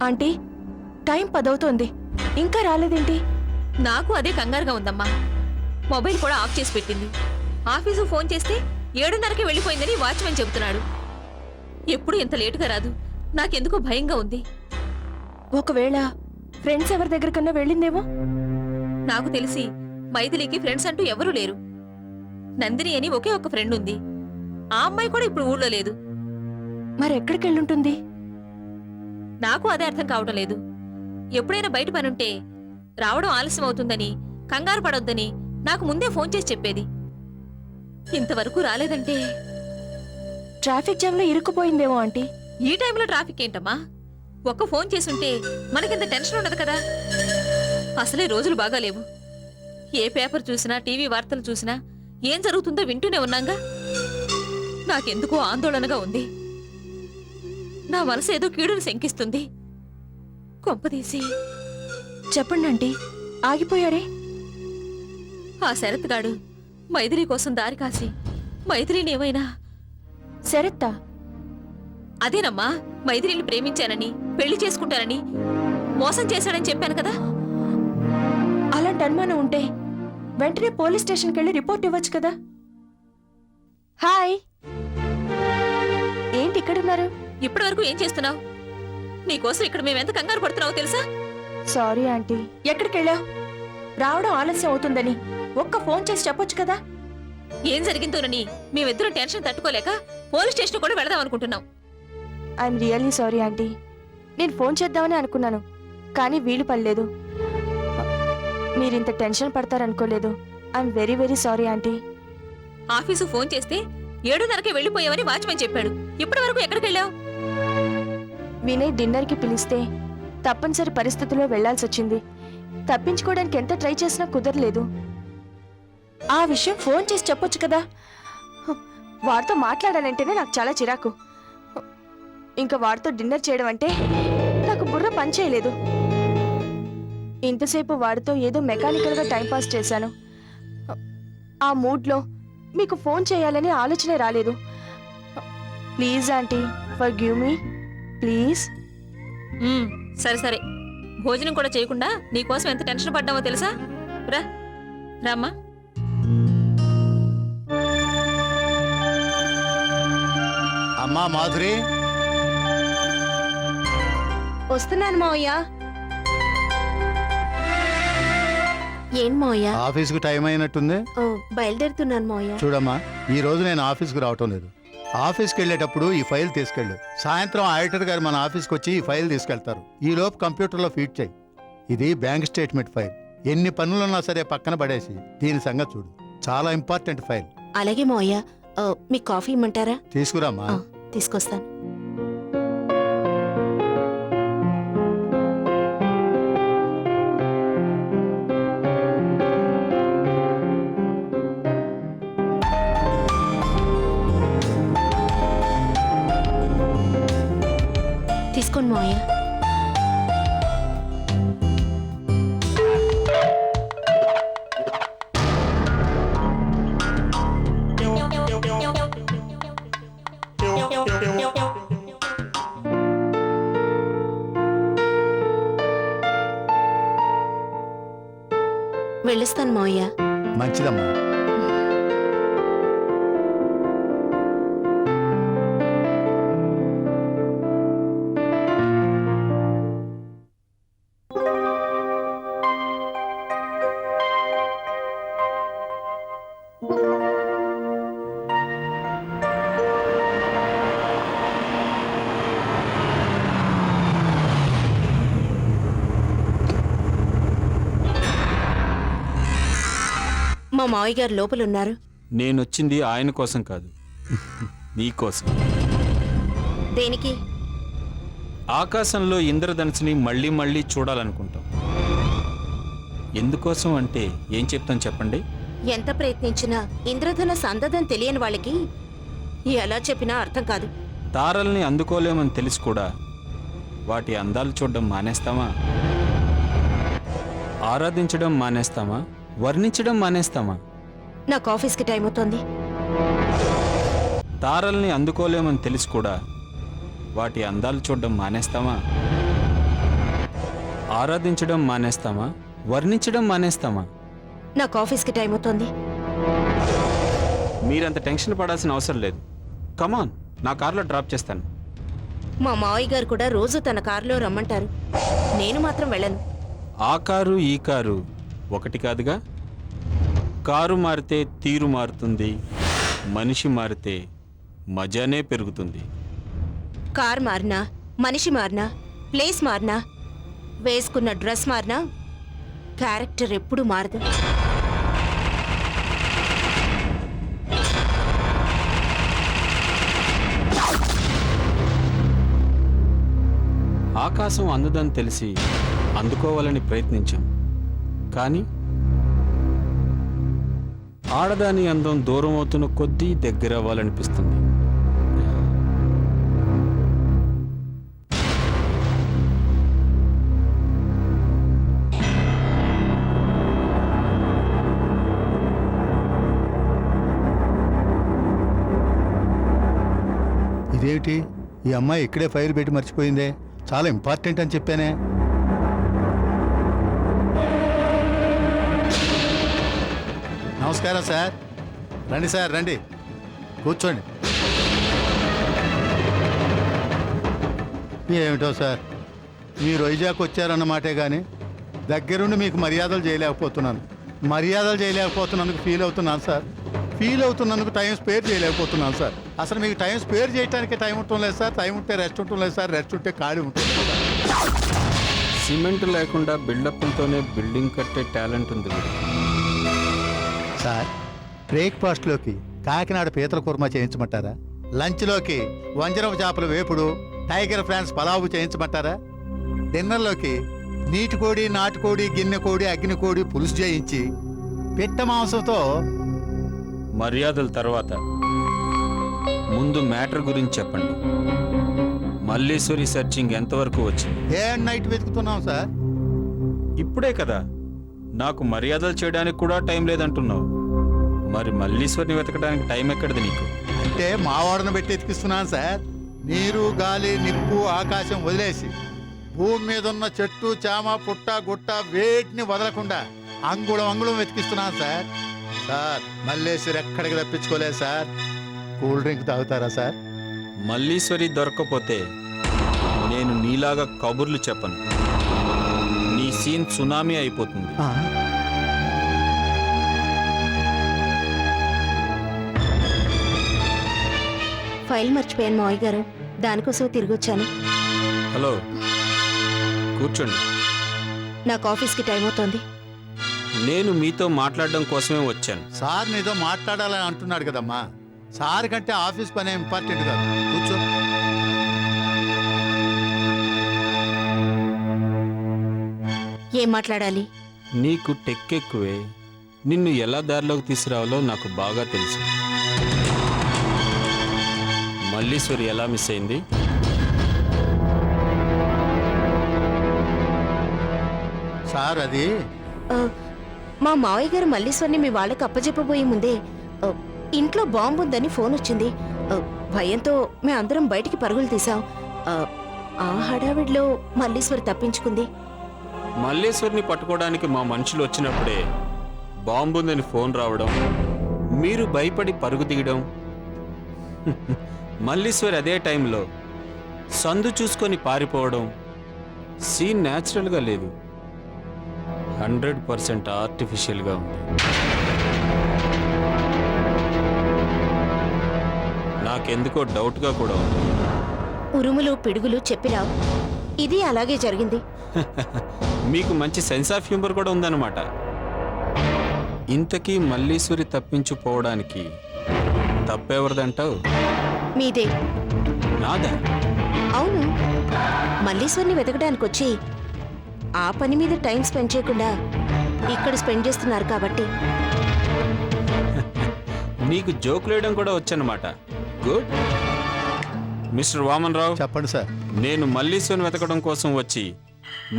Aunty, time 10 అవుతోంది, ఇంకా రాలేదేంటి? నాకు అదే కంగారుగా ఉందమ్మా. మొబైల్ కూడా ఆఫ్ చేసి పెట్టింది. ఆఫీసు ఫోన్ చేస్తే 7:30కి వెళ్ళిపోయిందని వాచ్మెన్ చెబుతున్నాడు. ఎప్పుడు ఇంత లేటుగా రాదు. నాకెందుకో భయంగా ఉంది. ఒకవేళ ఫ్రెండ్స్ ఎవరి దగ్గరకన్నా వెళ్ళిందేమో. నాకు తెలిసి మైథిలికి ఫ్రెండ్స్ అంటూ ఎవరూ లేరు. నందిని అని ఒకే ఒక ఫ్రెండ్ ఉంది. ఆ అమ్మాయి కూడా ఇప్పుడు ఊళ్ళో లేదు. మరెక్కడికి వెళ్ళుంటుంది? నాకు అదే అర్థం కావటం లేదు. ఎప్పుడైనా బయట పనుంటే రావడం ఆలస్యం అవుతుందని, కంగారు పడొద్దని నాకు ముందే ఫోన్ చేసి చెప్పేది. ఇంతవరకు రాలేదంటే ట్రాఫిక్ జామ్ లో ఇరుక్కుపోయిందేమో ఆంటీ. ఈ టైంలో ట్రాఫిక్ ఏంటమ్మా? ఒక్క ఫోన్ చేసుంటే మనకింత టెన్షన్ ఉండదు కదా. అసలే రోజులు బాగాలేవు. ఏ పేపర్ చూసినా, టీవీ వార్తలు చూసినా ఏం జరుగుతుందో వింటూనే ఉన్నాగా. నాకెందుకో ఆందోళనగా ఉంది. నా మనసు ఏదో కీడును శంకిస్తుంది. కొంపదీసి చెప్పండి ఆంటీ, ఆగిపోయారే? ఆ శరత్గాడు మైథిలి కోసం దారి కాసి మైథిలిని ఏమైనా... శరత్తా? అదేనమ్మా, మైథిలిని ప్రేమించానని, పెళ్లి చేసుకుంటానని మోసం చేశాడని చెప్పాను కదా. అలాంటి అనుమానం ఉంటే వెంటనే పోలీస్ స్టేషన్కి వెళ్ళి రిపోర్ట్ ఇవ్వచ్చు కదా. హాయ్, ఏంటి ఇక్కడున్నారు? ఇప్పటి వరకు ఏం చేస్తున్నావు? నీకోసం ఇక్కడ మేమెంత కంగారు పడుతున్నావో తెలుసా? Sorry aunty. ఎక్కడికి వెళ్ళావు? రావడం ఆలస్యం అవుతుందని ఒక్క ఫోన్ చేసి చెప్పొచ్చు కదా. ఏం జరిగిందోనని మేమిద్దరం టెన్షన్ తట్టుకోలేక పోలీస్ స్టేషన్ కూడా వెళదాం అనుకుంటున్నాం. I'm really sorry aunty. నేను ఫోన్ చేద్దామని అనుకున్నాను, కానీ వీలు పడలేదు. మీరింత టెన్షన్ పడతారనుకోలేదు. I'm very very sorry aunty. Office phone చేస్తే 7:30కే వెళ్ళిపోయావని వాచ్మెన్ చెప్పాడు. ఇప్పటి వరకు ఎక్కడికి వెళ్ళావు? వినయ్ డిన్నర్కి పిలిస్తే తప్పనిసరి పరిస్థితుల్లో వెళ్లాల్సి వచ్చింది. తప్పించుకోవడానికి ఎంత ట్రై చేసినా కుదరలేదు. ఆ విషయం ఫోన్ చేసి చెప్పొచ్చు కదా. వాడితో మాట్లాడాలంటేనే నాకు చాలా చిరాకు. ఇంకా వాడితో డిన్నర్ చేయడం అంటే నాకు బుర్ర పనిచేయలేదు. ఇంతసేపు వాడితో ఏదో మెకానికల్గా టైంపాస్ చేశాను. ఆ మూడ్లో మీకు ఫోన్ చేయాలని ఆలోచనే రాలేదు. Please aunty, forgive me please. సరే సరే, భోజనం కూడా చేయకుండా నీకోసం ఎంత టెన్షన్ పడ్డామో తెలుసా? రా రామ్మా. అమ్మా మాధురి, వస్తున్నాను మావయ్య. ఏం మావయ్య? ఆఫీస్కు టైం అయినట్టుంది. బయలుదేరుతున్నాను మావయ్య. చూడమ్మా, ఈ రోజు నేను ఆఫీస్కు రావటం లేదు. ఆఫీస్కి వెళ్ళేటప్పుడు ఈ ఫైల్ తీసుకెళ్ళు. సాయంత్రం ఆడిటర్ గారు మన ఆఫీస్కి వచ్చి ఈ ఫైల్ తీసుకెళ్తారు. ఈ లోపు కంప్యూటర్లో ఫీడ్ చేయి. ఇది బ్యాంక్ స్టేట్మెంట్ ఫైల్. ఎన్ని పనులున్నా సరే పక్కన పడేసి దీని సంగతి చూడు. చాలా ఇంపార్టెంట్ ఫైల్. అలాగే మావయ్య, మీకు కాఫీ ఇమ్మంటారా? తీసుకురామ్మా. తీసుకొస్తాను. తీసుకోండి మావయ్య. వెళ్ళిస్తాను మావయ్య. మంచిదమ్మా. మా మావయ్య గారు లోపలున్నారు. నేనొచ్చింది ఆయన కోసం కాదు, నీకోసం. దేనికి? ఆకాశంలో ఇంద్రధనుసుని మళ్ళీ మళ్ళీ చూడాలనుకుంటాం. ఎందుకోసం అంటే ఏం చెప్తాను చెప్పండి? ఎంత ప్రయత్నించినా ఇంద్రధనుస్సు అందదని తెలియని వాళ్ళకి ఎలా చెప్పినా అర్థం కాదు. తారల్ని అందుకోలేమని తెలిసి కూడా వాటి అందాలు చూడడం మానేస్తామా? ఆరాధించడం మానేస్తామా? వర్ణించడం మానేస్తామా? నాకు ఆఫీస్కి టైం అవుతోంది. తారల్ని అందుకోలేమని తెలిసి కూడా వాటి అందాలు చూడడం మానేస్తామా? ఆరాధించడం మానేస్తామా, వర్ణించడం మానేస్తామా? నాకు ఆఫీస్కి టైం అవుతోంది. మీరంత టెన్షన్ పడాల్సిన అవసరం లేదు. కమాన్, నా కార్లో డ్రాప్ చేస్తాను. మా మావయ్య గారు కూడా రోజు తన కారులో రమ్మంటారు. నేను మాత్రం వెళ్ళను. ఆ కారు ఈ కారు ఒకటి కాదుగా. కారు మారితే తీరు మారుతుంది, మనిషి మారితే మజానే పెరుగుతుంది. కార్ మారినా, మనిషి మారినా, ప్లేస్ మారినా, వేసుకున్న డ్రెస్ మారినా క్యారెక్టర్ ఎప్పుడూ మారదు. ఆకాశం అందదని తెలిసి అందుకోవాలని ప్రయత్నించాం, కానీ ఆడదాని అందం దూరం అవుతున్న కొద్దీ దగ్గర అవ్వాలనిపిస్తుంది. ఇదేమిటి, ఈ అమ్మాయి ఇక్కడే ఫైల్ పెట్టి మర్చిపోయిందే. చాలా ఇంపార్టెంట్ అని చెప్పానే. నమస్కారం సార్. రండి సార్, రండి, కూర్చోండి. ఏమిటో సార్, మీరు వైజాగ్ వచ్చారన్నమాటే కానీ దగ్గరుండి మీకు మర్యాదలు చేయలేకపోతున్నందుకు ఫీల్ అవుతున్నాను సార్. ఫీల్ అవుతున్నందుకు టైం స్పేర్ చేయలేకపోతున్నాను సార్. అసలు మీకు టైం స్పేర్ చేయడానికి టైం ఉండటం లేదు సార్. టైం ఉంటే రెస్ట్ ఉండటం లేదు సార్. రెస్ట్ ఉంటే ఖాళీ ఉంటుంది సార్. సిమెంట్ లేకుండా బిల్డప్లతోనే బిల్డింగ్ కట్టే టాలెంట్ ఉంది వీడికి. సార్, బ్రేక్ఫాస్ట్లోకి కాకినాడ పీతల కుర్మా చేయించమంటారా? లంచ్లోకి వంజరపు చేపల వేపుడు, టైగర్ ఫ్రాన్స్ పలావు చేయించమంటారా? డిన్నర్లోకి నీటికోడి, నాటుకోడి, గిన్నెకోడి, అగ్నికోడి పులుసు చేయించి పిట్ట మాంసంతో. మర్యాదల తర్వాత ముందు మ్యాటర్ గురించి చెప్పండి. మల్లీశ్వరి సర్చింగ్ ఎంతవరకు వచ్చింది? డే అండ్ నైట్ వెతుకుతున్నాం సార్. ఇప్పుడే కదా నాకు మర్యాదలు చేయడానికి కూడా టైం లేదంటున్నావు. మరి మల్లీశ్వరిని వెతకడానికి టైం ఎక్కడిది నీకు? అంటే మావాడను పెట్టి ఎతికిస్తున్నాను సార్. నీరు, గాలి, నిప్పు, ఆకాశం వదిలేసి భూమి మీద ఉన్న చెట్టు, చామ, పుట్ట, గుట్ట వేటిని వదలకుండా అంగుళం అంగుళం వెతికిస్తున్నాను సార్. సార్, మల్లేశ్వరి ఎక్కడికి తప్పించుకోలేదు సార్. కూల్ డ్రింక్ తాగుతారా సార్? మల్లీశ్వరి దొరక్కపోతే నేను నీలాగా కబుర్లు చెప్పను. నీ సీన్ సునామీ అయిపోతుంది. ఫైల్ మర్చిపోయాను మావయ్య గారు, దానికోసం తిరిగి వచ్చాను. హలో, కూర్చోండి. నాకు ఆఫీస్కి టైం అవుతోంది. నేను మీతో మాట్లాడడం కోసమే వచ్చాను. సార్ నీతో మాట్లాడాలని అంటున్నాడు కదమ్మా. సార్ కంటే ఆఫీస్ పనే ఇంపార్టెంట్ కాదు. కూర్చో. ఏం మాట్లాడాలి? నీకు టెక్ ఎక్కువే. నిన్ను ఎలా దారిలోకి తీసుకురావాలో నాకు బాగా తెలుసు. మల్లీశ్వరి ఎలా మిస్ అయింది? సార్, అది మా మావయ్య గారు మల్లీశ్వరిని మీ వాళ్ళకి అప్పచెప్పబోయే ముందే ఇంట్లో బాంబు ఉందని ఫోన్ వచ్చింది. భయంతో మేమందరం బయటికి పరుగులు తీసాం. ఆ హడావిడిలో మల్లీశ్వరి తప్పించుకుంది. మల్లేశ్వరిని పట్టుకోవడానికి మా మనుషులు వచ్చినప్పుడే బాంబుందని ఫోన్ రావడం, మీరు భయపడి పరుగు తీయడం. మల్లీశ్వరి అదే టైంలో సందు చూసుకొని పారిపోవడం. సీన్ న్యాచురల్గా లేదు, 100% ఆర్టిఫిషియల్గా ఉంది. నాకెందుకో డౌట్గా కూడా ఉంది. ఉరుములు పిడుగులు చెప్పిరావు, ఇది అలాగే జరిగింది. మీకు మంచి సెన్స్ ఆఫ్ హ్యూమర్ కూడా ఉందన్నమాట. ఇంతకీ మల్లీశ్వరి తప్పించుకోవడానికి తప్పెవరిదంటావు? మీదే. నాదా? అవును, మల్లీశ్వరిని వెతకడానికి వచ్చి ఆ పని మీద టైం స్పెండ్ చేయకుండా ఇక్కడ స్పెండ్ చేస్తున్నారు కాబట్టి. నీకు జోకులు వేయడం కూడా వచ్చనమాట. గుడ్. మిస్టర్ వామన్ రావు, చెప్పండి సార్. నేను మల్లీశ్వరిని వెతకడం కోసం వచ్చి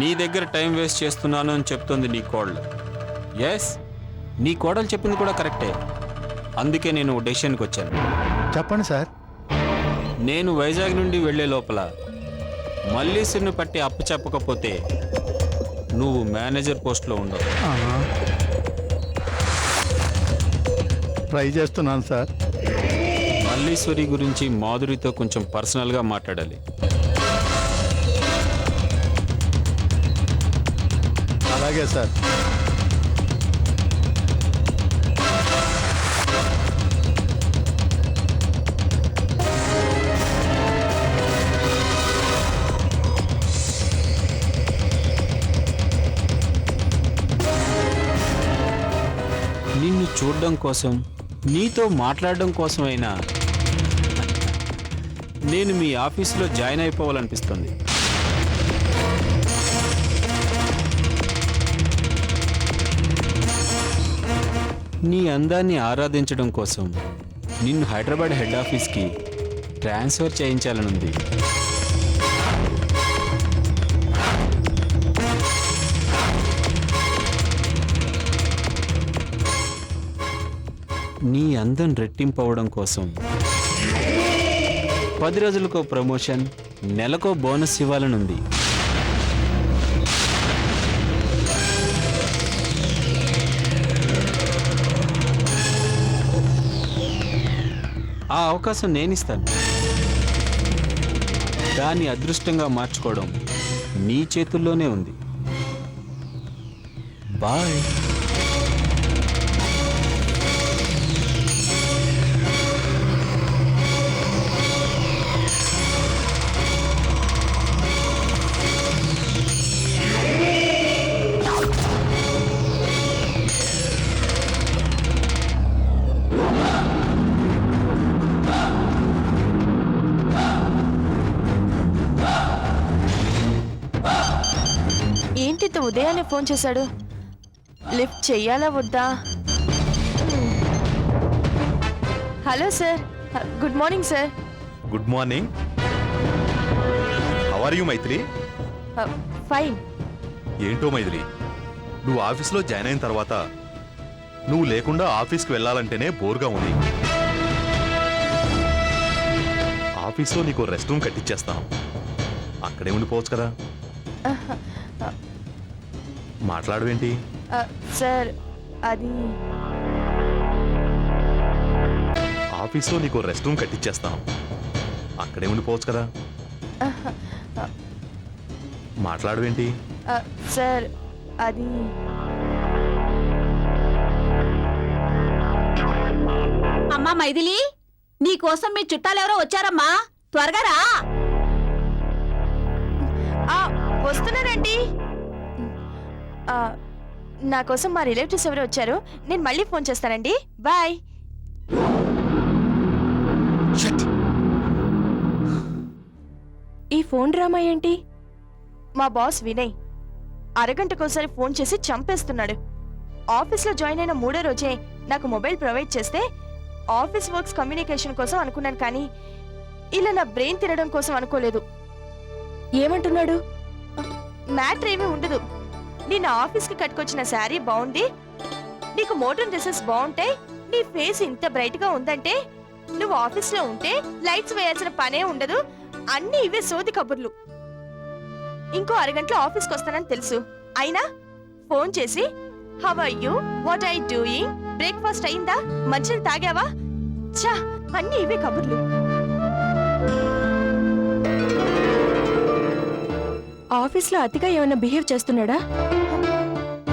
నీ దగ్గర టైం వేస్ట్ చేస్తున్నాను అని చెప్తుంది నీ కోడలు. ఎస్, నీ కోడలు చెప్పింది కూడా కరెక్టే. అందుకే నేను డెసిషన్కి వచ్చాను. చెప్పండి సార్. నేను వైజాగ్ నుండి వెళ్లే లోపల మల్లీశ్వరిని పట్టి అప్పు చెప్పకపోతే నువ్వు మేనేజర్ పోస్ట్లో ఉండవు. ట్రై చేస్తున్నాను సార్. మల్లీశ్వరి గురించి మాధురితో కొంచెం పర్సనల్గా మాట్లాడాలి. అలాగే సార్. నిన్ను చూడడం కోసం, నీతో మాట్లాడడం కోసమైనా నేను మీ ఆఫీసులో జాయిన్ అయిపోవాలనిపిస్తుంది. నీ అందాన్ని ఆరాధించడం కోసం నిన్ను హైదరాబాద్ హెడ్ ఆఫీస్కి ట్రాన్స్ఫర్ చేయించాలనుంది. నీ అందం రెట్టింపవడం కోసం 10 రోజులకో ప్రమోషన్, నెలకో బోనస్ ఇవ్వాలనుంది. ఆ అవకాశం నేనిస్తాను. దాన్ని అదృష్టంగా మార్చుకోవడం నీ చేతుల్లోనే ఉంది. బాయ్. ఏంటి ఇంత ఉదయాన్నే ఫోన్ చేశాడు? లిఫ్ట్ చెయ్యాలా వద్దా? Hello sir, good morning sir. Good morning. How are you Maithili? Fine. ఏంటో మైథిలి, నువ్వు ఆఫీస్లో జాయిన్ అయిన తర్వాత నువ్వు లేకుండా ఆఫీస్కి వెళ్ళాలంటేనే బోర్గా ఉంది. ఆఫీస్లో నీకు రెస్ట్ రూమ్ కట్టించేస్తాను, అక్కడే ఉండిపోవచ్చు కదా. మాట్లాడవేంటి? సార్ అది ఆఫీస్లో నీకు రెస్ట్ రూమ్ కట్టించేస్తాను, అక్కడే ఉండిపోవచ్చు కదా. మాట్లాడవేంటి? సార్ అది అమ్మా మైథిలి, నీకోసం మీ చుట్టాలెవరో వచ్చారమ్మా, త్వరగా రా. వస్తున్నానండి. నా కోసం మా రిలేటివ్స్ ఎవరు వచ్చారు, నేను మళ్ళీ ఫోన్ చేస్తానండి. బాయ్. ఈ ఫోన్ డ్రామా ఏంటి? మా బాస్ వినయ్ అరగంటకోసారి ఫోన్ చేసి చంపేస్తున్నాడు. ఆఫీస్లో జాయిన్ అయిన 3వ రోజే నాకు మొబైల్ ప్రొవైడ్ చేస్తే ఆఫీస్ వర్క్స్ కమ్యూనికేషన్ కోసం అనుకున్నాను, కానీ ఇలా నా బ్రెయిన్ తినడం కోసం అనుకోలేదు. ఏమంటున్నాడు? మ్యాటర్ ఏమీ ఉండదు. నేను ఆఫీస్కి కట్టుకొచ్చిన శారీ బాగుంది, నీకు మోడర్న్ డ్రెస్సెస్ బాగుంటాయి, నీ ఫేస్ ఇంత బ్రైట్ గా ఉందంటే నువ్వు ఆఫీస్లో ఉంటే లైట్స్ వేయాల్సిన పనే ఉండదు, అన్ని ఇవే సోది కబుర్లు. ఇంకో అరగంటలో ఆఫీస్కి వస్తానని తెలుసు, అయినా ఫోన్ చేసి how are you, what are you doing, breakfast అయిందా, మంచిని తాగావా, ఛా అన్ని ఇవే కబుర్లు. ఆఫీస్లో అతిగా ఏమైనా బిహేవ్ చేస్తున్నాడా?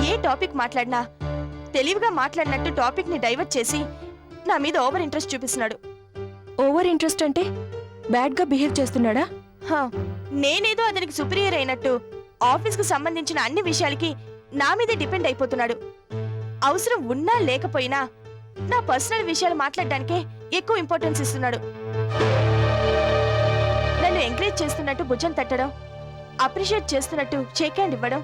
ఏ టాపిక్ మాట్లాడినా తెలివిగా మాట్లాడినట్టు టాపిక్ ని డైవర్ట్ చేసి నా మీద ఓవర్ ఇంట్రెస్ట్ చూపిస్తున్నాడు. ఓవర్ ఇంట్రెస్ట్ అంటే బ్యాడ్ గా బిహేవ్ చేస్తున్నాడా? నేనేదో అతనికి సుపీరియర్ అయినట్టు ఆఫీస్ కు సంబంధించిన అన్ని విషయాలకి నా మీదే డిపెండ్ అయిపోతున్నాడు. అవసరం ఉన్నా లేకపోయినా నా పర్సనల్ విషయాలు మాట్లాడడానికే ఎక్కువ ఇంపార్టెన్స్ ఇస్తున్నాడు. నన్ను ఎంకరేజ్ చేస్తున్నట్టు భుజం తట్టడం, అప్రిషియేట్ చేస్తున్నట్టు షేక్ హ్యాండ్ ఇవ్వడం,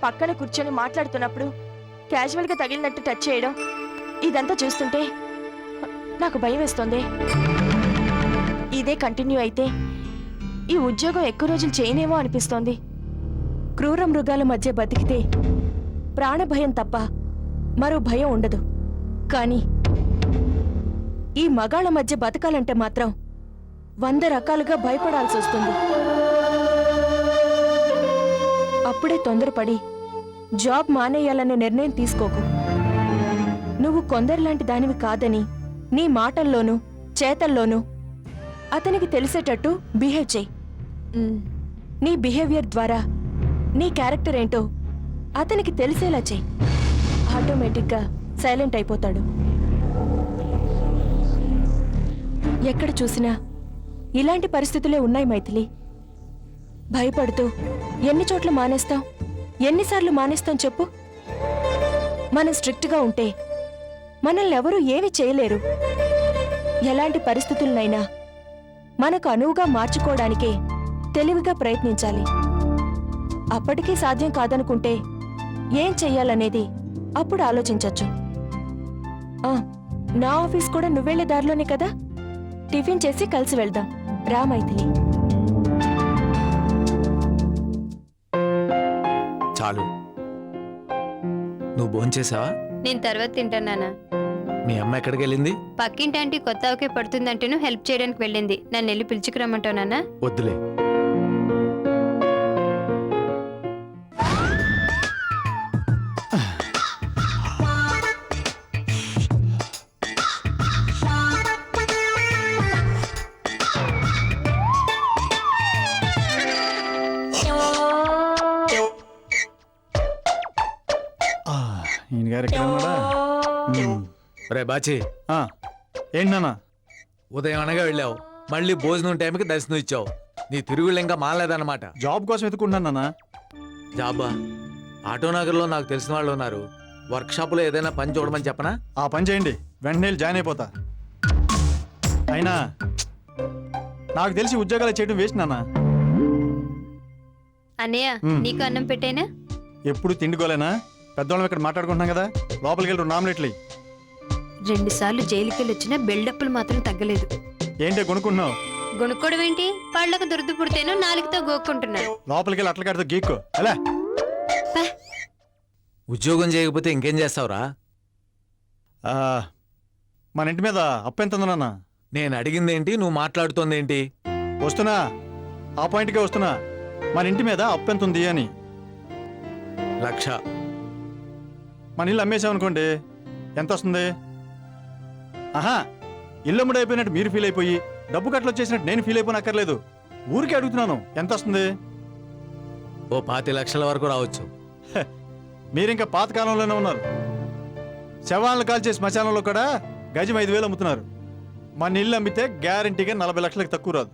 పక్కన కూర్చొని మాట్లాడుతున్నప్పుడు క్యాజువల్ గా తగిలినట్టు టచ్ చేయడం, ఇదంతా చూస్తుంటే నాకు భయం వేస్తోంది. ఇదే కంటిన్యూ అయితే ఈ ఉద్యోగం ఎక్కువ రోజులు చేయనేమో అనిపిస్తోంది. క్రూర మృగాల మధ్య బతికితే ప్రాణభయం తప్ప మరో భయం ఉండదు, కానీ ఈ మగాళ్ళ మధ్య బతకాలంటే మాత్రం 100 రకాలుగా భయపడాల్సి వస్తుంది. అప్పుడే తొందరపడి జాబ్ మానేయాలనే నిర్ణయం తీసుకోకు. నువ్వు కొందరిలాంటి దానివి కాదని నీ మాటల్లోనూ చేతల్లోనూ అతనికి తెలిసేటట్టు బిహేవ్ చెయ్యి. నీ బిహేవియర్ ద్వారా నీ క్యారెక్టర్ ఏంటో అతనికి తెలిసేలా చెయ్యి. ఆటోమేటిక్గా సైలెంట్ అయిపోతాడు. ఎక్కడ చూసినా ఇలాంటి పరిస్థితులే ఉన్నాయి మైథిలి. భయపడుతూ ఎన్ని చోట్ల మానేస్తాం, ఎన్నిసార్లు మానేస్తాం చెప్పు? మనం స్ట్రిక్ట్గా ఉంటే మనల్ని ఎవరూ ఏమీ చేయలేరు. ఎలాంటి పరిస్థితులనైనా మనకు అనువుగా మార్చుకోవడానికే తెలివిగా ప్రయత్నించాలి. అప్పటికీ సాధ్యం కాదనుకుంటే ఏం చెయ్యాలనేది అప్పుడు ఆలోచించొచ్చు. నా ఆఫీస్ కూడా నువ్వెళ్లే దారిలోనే కదా. టిఫిన్ చేసి కలిసి వెళ్దాం రా మైథిలి. చాలు. నువ్వు భోంచేసావా? నేను తర్వాత తింటానా? మీ అమ్మ ఎక్కడికి వెళ్ళింది? పక్కింటి ఆంటీ కొత్త ఆవకాయ పడుతుందంటేను హెల్ప్ చేయడానికి వెళ్ళింది. నన్ను వెళ్ళి పిలుచుకురమ్మంటావు నాన్న? వద్దులే. ఈయన గారు ఎక్కడ ఉన్నాడా? రే బాచి, ఏంటి నాన్న? ఉదయం అనగా వెళ్ళావు, మళ్ళీ భోజనం టైంకి దర్శనం ఇచ్చావు. నీ తిరుగుళ్ళు ఇంకా మానలేదన్నమాట. జాబ్ కోసం వెతుకుంటున్నాను నాన్న. జాబా? ఆటోనగర్లో నాకు తెలిసిన వాళ్ళు ఉన్నారు. వర్క్షాప్లో ఏదైనా పని చూడమని చెప్పనా? ఆ పని చేయండి, వెంటనే వెళ్ళి జాయిన్ అయిపోతా. అయినా నాకు తెలిసి ఉద్యోగాలు చేయడం వేస్ట్ నాన్న. అన్నయ్య నీకు అన్నం పెట్టేనా? ఎప్పుడు తిండికోలేనా? పెద్దవాళ్ళం ఇక్కడ మాట్లాడుకుంటున్నాం కదా, లోపలికి వెళ్ళి 2 ఆమ్లెట్లు. 2 సార్లు జైలుకి వెళ్ళి వచ్చిన బిల్డప్లు మాత్రం తగ్గలేదు. ఏంటి కొనుక్కుంటున్నావు? గొనుక్కోవడం ఏంటి? పళ్ళకు దురద పుడితేను నాలుగుతో గోక్కుంటున్నాడు. లోపలికి వెళ్ళి అట్ల కడితే గీక్కో. అలా ఉద్యోగం చేయకపోతే ఇంకేం చేస్తావురా? మన ఇంటి మీద అప్పు ఎంత ఉంది నాన్న? నేను అడిగిందేంటి, నువ్వు మాట్లాడుతోందేంటి? వస్తున్నా, ఆ పాయింట్కే వస్తున్నా. మన ఇంటి మీద అప్పు ఎంత ఉంది అని. 1,00,000. మన ఇల్లు అమ్మేసామనుకోండి, ఎంత వస్తుంది? ఆహా, ఇల్లు అమ్ముడు అయిపోయినట్టు మీరు ఫీల్ అయిపోయి డబ్బు కట్టలు వచ్చేసినట్టు నేను ఫీల్ అయిపోనక్కర్లేదు. ఊరికే అడుగుతున్నాను, ఎంత వస్తుంది? ఓ 25,00,000 వరకు రావచ్చు. మీరింకా పాతకాలంలోనే ఉన్నారు. శవాలను కాల్చే శ్మశానంలో కూడా గజం 5,000 అమ్ముతున్నారు. మన ఇల్లు అమ్మితే గ్యారంటీగా 40 లక్షలకు తక్కువ రాదు.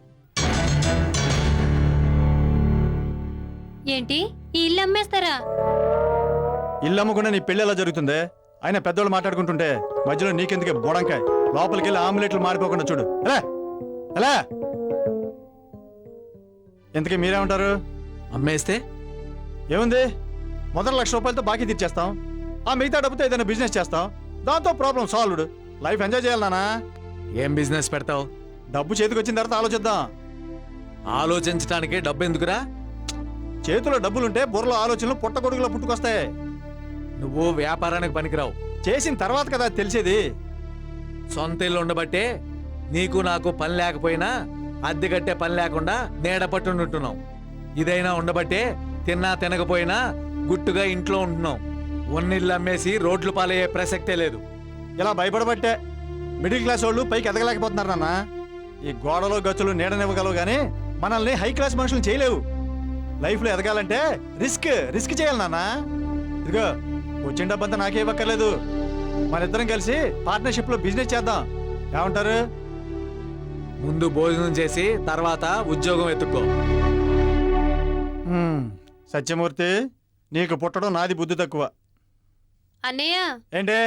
ఏంటి ఈ ఇల్లు అమ్మేస్తారా? ఇల్లు అమ్మకుండా నీ పెళ్లి ఎలా జరుగుతుందే? ఆయన పెద్దోళ్ళు మాట్లాడుకుంటుంటే మధ్యలో నీకెందుకే బోడంకాయ? లోపలికి వెళ్ళి ఆమ్లెట్లు మారిపోకుండా చూడు. ఎలా ఎలా ఇంతకీ మీరేమంటారు? అమ్మేస్తే ఏముంది, మొదటి 1,00,000 రూపాయలతో బాకీ తీర్చేస్తాం. ఆ మిగతా డబ్బుతో ఏదైనా బిజినెస్ చేస్తాం. దాంతో ప్రాబ్లం సాల్వ్డ్. లైఫ్ ఎంజాయ్ చేయాలి నానా. ఏం బిజినెస్ పెడతావు? డబ్బు చేతికి వచ్చిన తర్వాత ఆలోచిద్దాం. ఆలోచించడానికే డబ్బు ఎందుకురా? చేతిలో డబ్బులుంటే బుర్రలో ఆలోచనలు పుట్టగొడుగులో పుట్టుకొస్తాయి. నువ్వు వ్యాపారానికి పనికిరావు. చేసిన తర్వాత కదా తెలిసేది. సొంత ఇల్లు ఉండబట్టే నీకు నాకు పని లేకపోయినా అద్దె కట్టే పని లేకుండా నీడ పట్టునుంటున్నాం. ఇదైనా ఉండబట్టే తిన్నా తినకపోయినా గుట్టుగా ఇంట్లో ఉంటున్నాం. ఉన్నిళ్ళు అమ్మేసి రోడ్లు పాలయ్యే ప్రసక్తే లేదు. ఇలా భయపడబట్టే మిడిల్ క్లాస్ వాళ్ళు పైకి ఎదగలేకపోతున్నారు నాన్న. ఈ గోడలో గచ్చులు నీడనివ్వగలవు గానీ మనల్ని హై క్లాస్ మనుషులు చేయలేవు. లైఫ్లో ఎదగాలంటే రిస్క్ చేయాలి నాన్న. ఇదిగో వచ్చిన డబ్బంతా నాకే ఇవ్వక్కర్లేదు. మన ఇద్దరం కలిసి పార్ట్నర్షిప్ లో బిజినెస్ చేద్దాం. ఏమంటారు? ముందు భోజనం చేసి తర్వాత ఉద్యోగం ఎత్తుక్కో. సత్యమూర్తి, నీకు పుట్టడం నాది బుద్ధి తక్కువ. అన్నయ్య ఏంటే?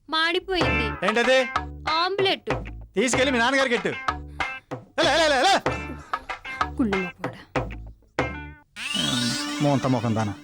మాడిపోయింది. ఏంటది? ఆమ్లెట్ తీసుకెళ్ళి మీ నాన్నగారికి ఎట్టు. మోంత మొఖం దానా.